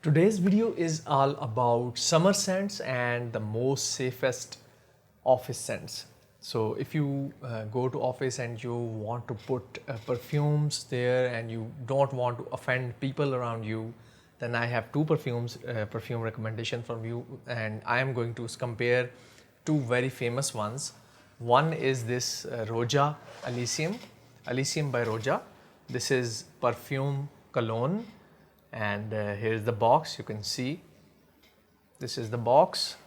Today's video is all about summer scents and the most safest office scents. So if you go to office and you want to put perfumes there and you don't want to offend people around you, then I have two perfume recommendation from you, and I am going to compare two very famous ones. One is this Roja Elysium by Roja. This is perfume cologne, and here's the box. You can see this is the box,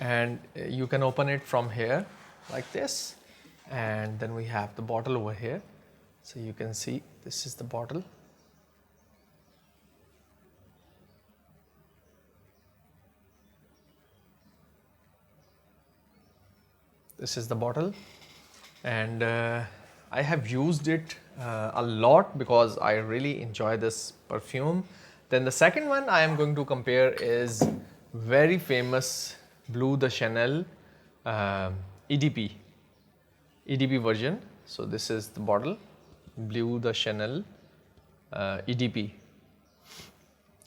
and you can open it from here like this, and then we have the bottle over here. So you can see this is the bottle. This is the bottle, and I have used it a lot because I really enjoy this perfume. Then the second one I am going to compare is very famous Blue de Chanel EDP version. So this is the bottle, Bleu De Chanel EDP.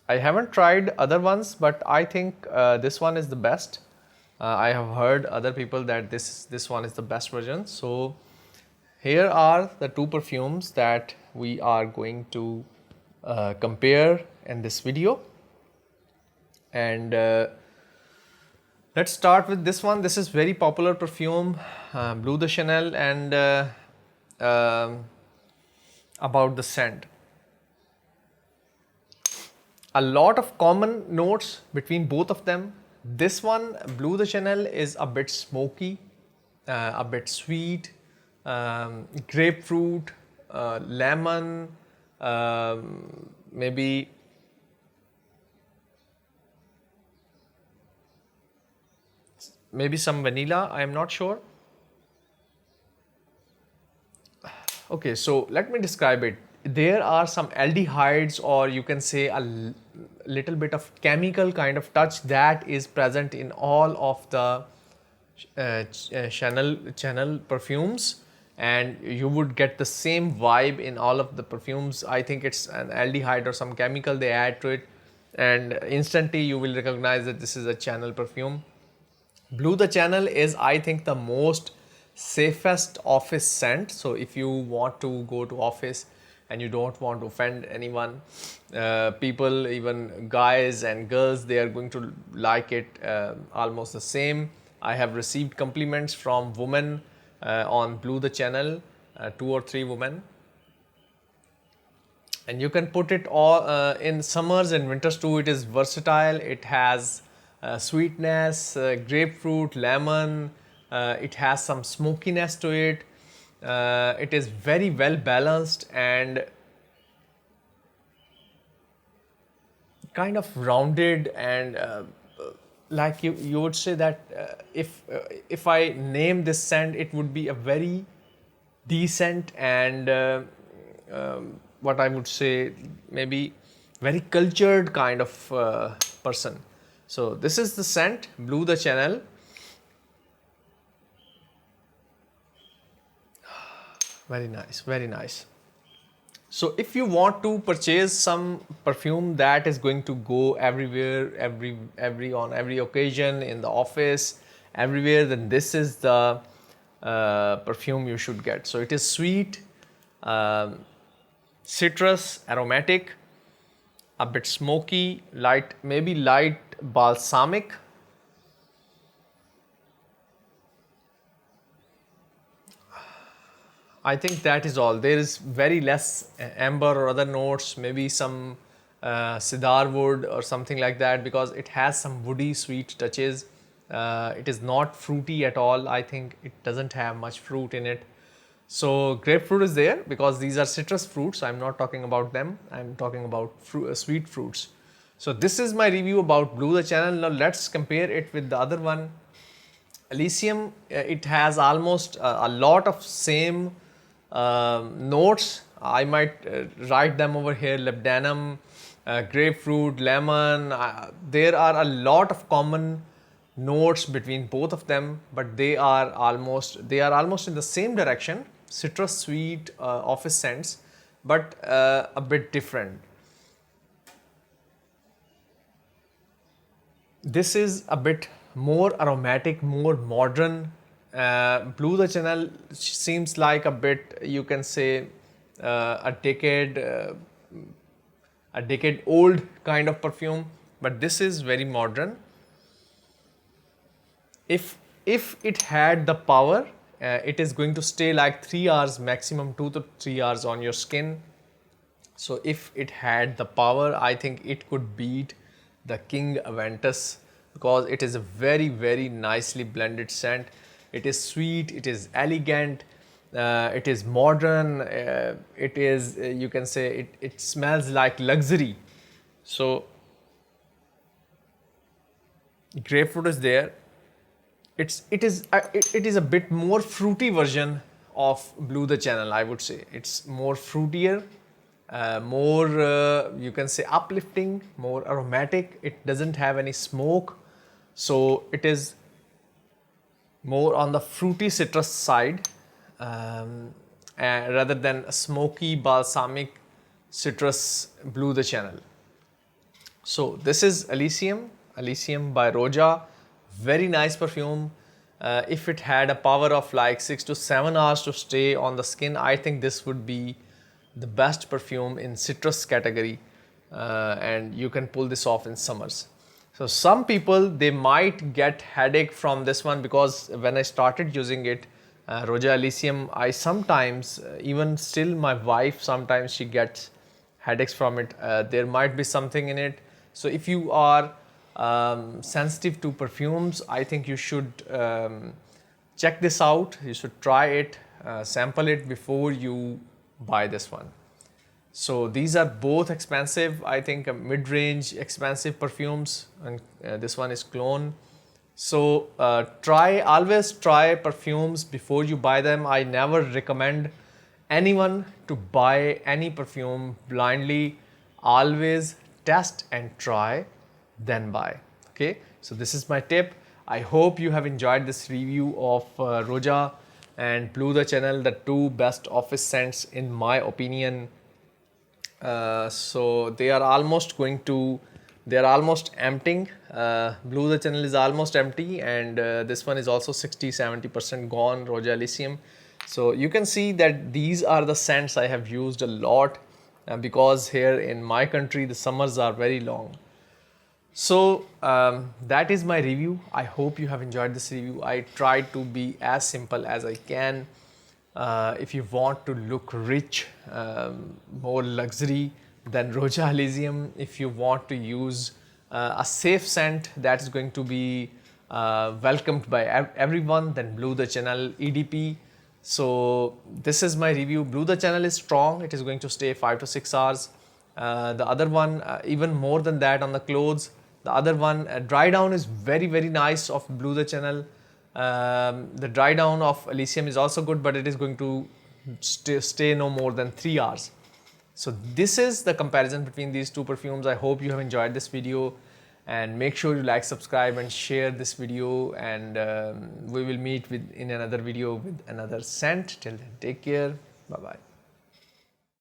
I haven't tried other ones, but I think this one is the best. I have heard other people that this one is the best version. So here are the two perfumes that we are going to compare in this video, and let's start with this one. This is very popular perfume, Bleu de Chanel, and about the scent. A lot of common notes between both of them. This one, Bleu de Chanel, is a bit smoky, a bit sweet, grapefruit, lemon, maybe some vanilla, I am not sure. Okay, so let me describe it. There are some aldehydes, or you can say a little bit of chemical kind of touch that is present in all of the Chanel perfumes, and you would get the same vibe in all of the perfumes. I think it's an aldehyde or some chemical they add to it, and instantly you will recognize that this is a Chanel perfume. Bleu de Chanel is, I think, the most safest office scent. So if you want to go to office and you don't want to offend anyone, people, even guys and girls, they are going to like it almost the same. I have received compliments from women on Bleu de Chanel, 2 or 3 women, and you can put it all in summers and winters too. It is versatile. It has sweetness, grapefruit, lemon. It has some smokiness to it. It is very well balanced and kind of rounded, and like you would say that if I name this scent, it would be a very decent and what I would say, maybe very cultured kind of person. So this is the scent, Bleu de Chanel. Very nice, very nice. So if you want to purchase some perfume that is going to go everywhere, on every occasion, in the office, everywhere, then this is the perfume you should get. So it is sweet, citrus, aromatic, a bit smoky, light, maybe light balsamic. I think that is all. There is very less amber or other notes, maybe some cedar wood or something like that, because it has some woody sweet touches. It is not fruity at all. I think it doesn't have much fruit in it. So grapefruit is there because these are citrus fruits. I'm not talking about them. I'm talking about sweet fruits. So this is my review about Bleu de Chanel. Now let's compare it with the other one, Elysium. It has almost a lot of same notes. I might write them over here: labdanum, grapefruit, lemon. There are a lot of common notes between both of them, but they are almost in the same direction. Citrus sweet office scents, but a bit different. This is a bit more aromatic, more modern. Blue de Chanel seems like a bit, you can say, a decade old kind of perfume, but this is very modern. If it had the power, it is going to stay like 3 hours, maximum 2 to 3 hours on your skin. So if it had the power, I think it could beat the King Aventus, because it is a very nicely blended scent. It is sweet, it is elegant, it is modern, it is, you can say, it smells like luxury. So grapefruit is there. It is a bit more fruity version of Blue de Chanel, I would say. It's more fruitier, more you can say uplifting, more aromatic. It doesn't have any smoke, so it is more on the fruity citrus side, rather than a smoky balsamic citrus Blue de Chanel. So this is Elysium by Roja. Very nice perfume. If it had a power of like 6 to 7 hours to stay on the skin, I think this would be the best perfume in citrus category, and you can pull this off in summers. So some people, they might get headache from this one, because when I started using it, Roja Elysium, I sometimes, even still my wife, sometimes she gets headaches from it. There might be something in it. So if you are sensitive to perfumes, I think you should check this out. You should try it, sample it before you buy this one. So these are both expensive, I think mid-range expensive perfumes, and this one is cologne. So always try perfumes before you buy them. I never recommend anyone to buy any perfume blindly. Always test and try, then buy. Okay, so this is my tip. I hope you have enjoyed this review of Roja and Blue de Chanel, the two best office scents in my opinion. So they are almost emptying. Blue de Chanel is almost empty, and this one is also 60-70% gone, Roja Elysium. So you can see that these are the scents I have used a lot, because here in my country the summers are very long. So that is my review. I hope you have enjoyed this review. I tried to be as simple as I can. If you want to look rich, more luxury, then Roja Elysium. If you want to use a safe scent that is going to be welcomed by everyone, then Bleu De Chanel EDP. So this is my review. Bleu De Chanel is strong. It is going to stay 5 to 6 hours. The other one, even more than that on the clothes. The other one, dry down is very nice of Bleu De Chanel. The dry down of Elysium is also good, but it is going to stay no more than 3 hours. So this is the comparison between these two perfumes. I hope you have enjoyed this video, and make sure you like, subscribe and share this video, and we will meet in another video with another scent. Till then, take care. Bye bye.